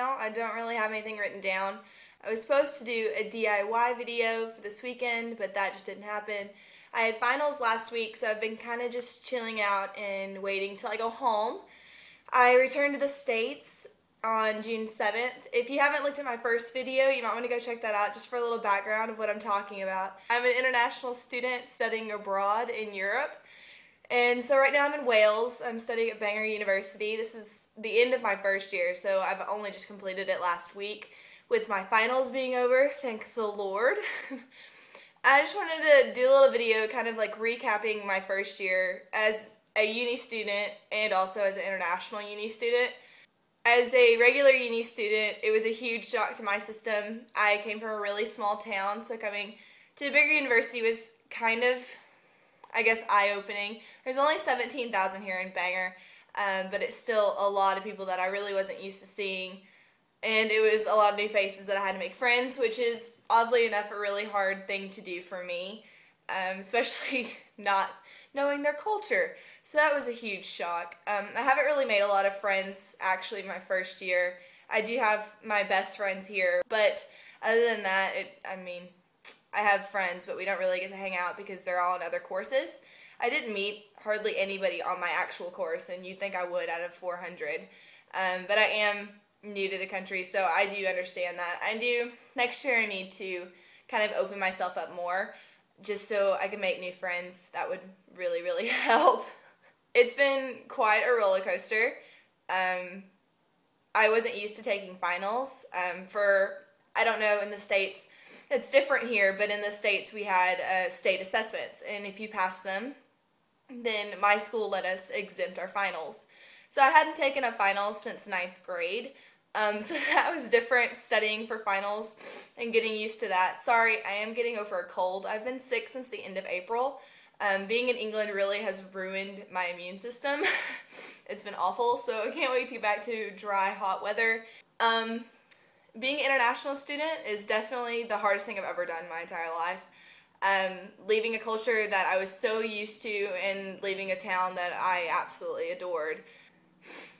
now. I don't really have anything written down. I was supposed to do a DIY video for this weekend, but that just didn't happen. I had finals last week, so I've been kind of just chilling out and waiting till I go home. I returned to the States on June 7th. If you haven't looked at my first video, you might want to go check that out just for a little background of what I'm talking about. I'm an international student studying abroad in Europe. And so right now I'm in Wales. I'm studying at Bangor University. This is the end of my first year, so I've only just completed it last week with my finals being over, thank the Lord. I just wanted to do a little video kind of like recapping my first year as a uni student and also as an international uni student. As a regular uni student, it was a huge shock to my system. I came from a really small town, so coming to a bigger university was kind of, I guess, eye-opening. There's only 17,000 here in Bangor, but it's still a lot of people that I really wasn't used to seeing. And it was a lot of new faces that I had to make friends, which is, oddly enough, a really hard thing to do for me, especially not knowing their culture. So that was a huge shock. I haven't really made a lot of friends, actually, my first year. I do have my best friends here, but other than that, I have friends, but we don't really get to hang out because they're all in other courses. I didn't meet hardly anybody on my actual course, and you'd think I would out of 400. But I am new to the country, so I do understand that. Next year I need to kind of open myself up more, just so I can make new friends. That would really, really help. It's been quite a roller coaster. I wasn't used to taking finals. I don't know, in the States, it's different here, but in the States we had state assessments, and if you pass them, then my school let us exempt our finals. So I hadn't taken a finals since 9th grade, so that was different, studying for finals and getting used to that. Sorry, I am getting over a cold. I've been sick since the end of April. Being in England really has ruined my immune system. It's been awful, so I can't wait to get back to dry, hot weather. Being an international student is definitely the hardest thing I've ever done in my entire life. Leaving a culture that I was so used to and leaving a town that I absolutely adored.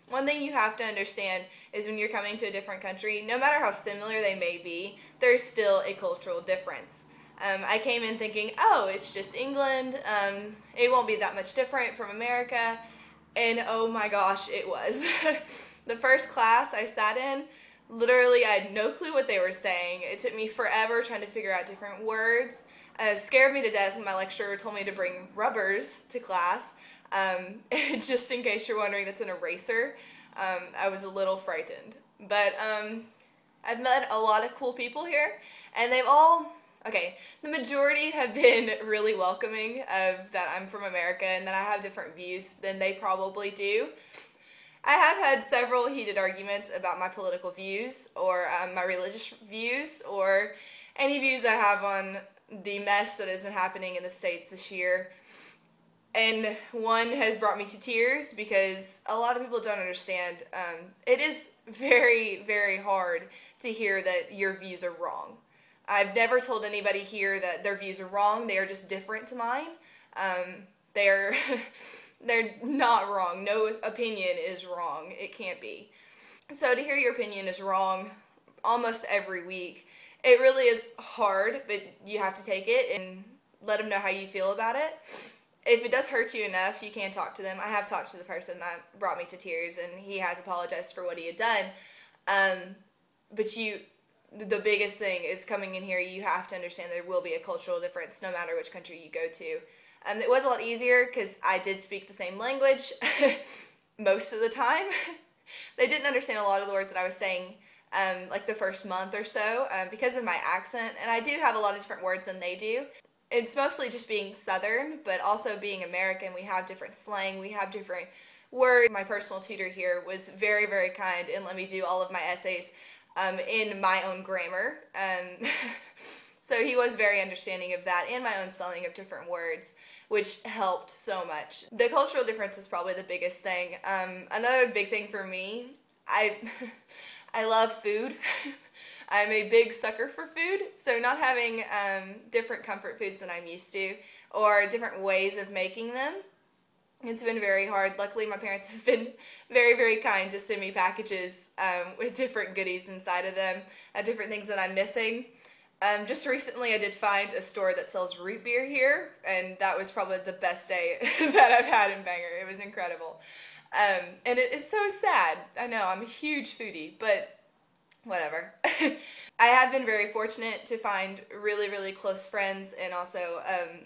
One thing you have to understand is when you're coming to a different country, no matter how similar they may be, there's still a cultural difference. I came in thinking, oh, it's just England, it won't be that much different from America, and oh my gosh, it was. The first class I sat in, literally I had no clue what they were saying. It took me forever trying to figure out different words. It scared me to death when my lecturer told me to bring rubbers to class. Just in case you're wondering, that's an eraser. I was a little frightened. But I've met a lot of cool people here, and the majority have been really welcoming of that I'm from America and that I have different views than they probably do. I have had several heated arguments about my political views or my religious views or any views I have on the mess that has been happening in the States this year. And one has brought me to tears because a lot of people don't understand. It is very, very hard to hear that your views are wrong. I've never told anybody here that their views are wrong. They are just different to mine. They're not wrong. No opinion is wrong. It can't be. So to hear your opinion is wrong almost every week, it really is hard, but you have to take it and let them know how you feel about it. If it does hurt you enough, you can talk to them. I have talked to the person that brought me to tears, and he has apologized for what he had done. But the biggest thing is coming in here, you have to understand there will be a cultural difference no matter which country you go to. It was a lot easier because I did speak the same language most of the time. They didn't understand a lot of the words that I was saying like the first month or so because of my accent, and I do have a lot of different words than they do. It's mostly just being Southern, but also being American. We have different slang, we have different words. My personal tutor here was very, very kind and let me do all of my essays in my own grammar. So he was very understanding of that and my own spelling of different words, which helped so much. The cultural difference is probably the biggest thing. Another big thing for me, I love food. I'm a big sucker for food, so not having different comfort foods than I'm used to, or different ways of making them, It's been very hard. Luckily, my parents have been very, very kind to send me packages with different goodies inside of them, different things that I'm missing. Just recently, I did find a store that sells root beer here, and that was probably the best day that I've had in Bangor. It was incredible. And it is so sad. I know, I'm a huge foodie, but whatever. I have been very fortunate to find really, really close friends, and also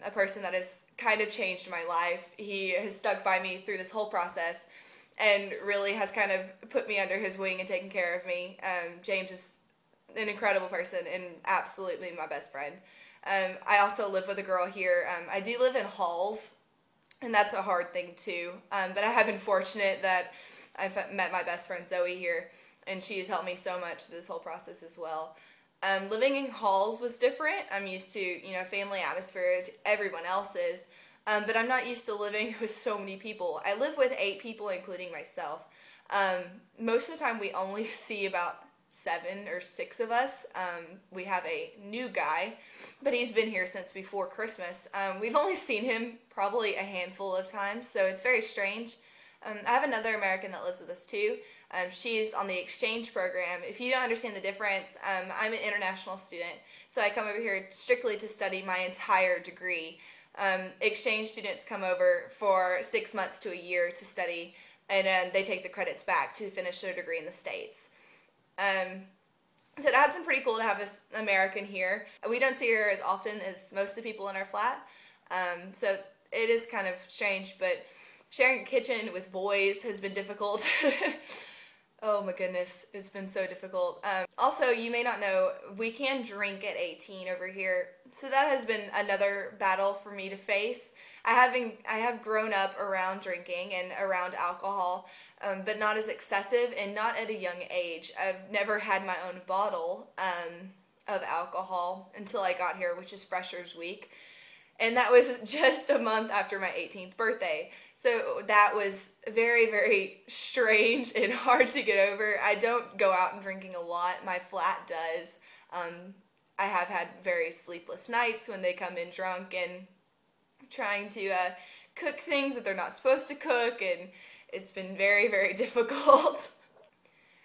a person that has kind of changed my life. He has stuck by me through this whole process and really has kind of put me under his wing and taken care of me. James is an incredible person and absolutely my best friend. I also live with a girl here. I do live in Halls, and that's a hard thing too. But I have been fortunate that I've met my best friend Zoe here, and she has helped me so much through this whole process as well. Living in Halls was different. I'm used to, family atmosphere as everyone else is, but I'm not used to living with so many people. I live with 8 people, including myself. Most of the time we only see about 7 or 6 of us. We have a new guy, but he's been here since before Christmas. We've only seen him probably a handful of times, so it's very strange. I have another American that lives with us too. She's on the exchange program. If you don't understand the difference, I'm an international student, so I come over here strictly to study my entire degree. Exchange students come over for 6 months to a year to study, and then they take the credits back to finish their degree in the States. So that's been pretty cool to have this American here. We don't see her as often as most of the people in our flat, so it is kind of strange, but sharing a kitchen with boys has been difficult. Oh my goodness, it's been so difficult. Also, you may not know, we can drink at 18 over here, so that has been another battle for me to face. I have grown up around drinking and around alcohol, but not as excessive and not at a young age. I've never had my own bottle of alcohol until I got here, which is Freshers Week. And that was just a month after my 18th birthday. So that was very, very strange and hard to get over. I don't go out and drinking a lot. My flat does. I have had very sleepless nights when they come in drunk and trying to cook things that they're not supposed to cook, and it's been very, very difficult.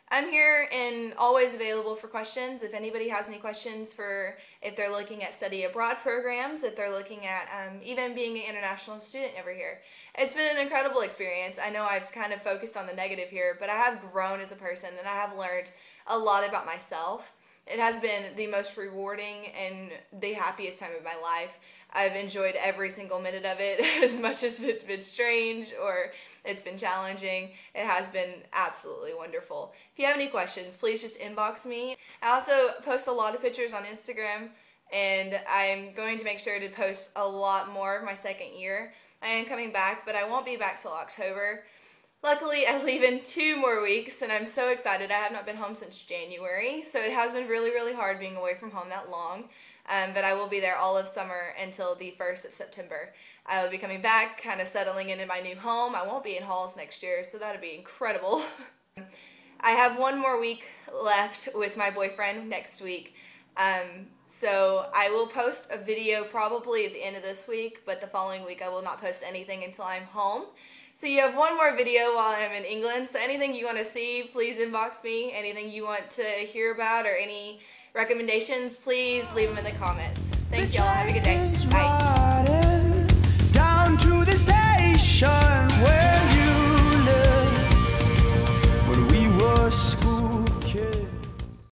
I'm here and always available for questions. If anybody has any questions for if they're looking at study abroad programs, if they're looking at even being an international student over here. It's been an incredible experience. I know I've kind of focused on the negative here, but I have grown as a person and I have learned a lot about myself. It has been the most rewarding and the happiest time of my life. I've enjoyed every single minute of it, as much as it's been strange or it's been challenging. It has been absolutely wonderful. If you have any questions, please just inbox me. I also post a lot of pictures on Instagram, and I'm going to make sure to post a lot more of my second year. I am coming back, but I won't be back till October. Luckily, I leave in 2 more weeks, and I'm so excited. I have not been home since January, so it has been really, really hard being away from home that long. But I will be there all of summer until the 1st of September. I will be coming back, kind of settling into my new home. I won't be in Halls next year, so that'll be incredible. I have 1 more week left with my boyfriend next week. So I will post a video probably at the end of this week, but the following week I will not post anything until I'm home. So you have 1 more video while I'm in England, so anything you want to see, please inbox me. Anything you want to hear about or any recommendations, please leave them in the comments. Thank y'all. Have a good day. Bye.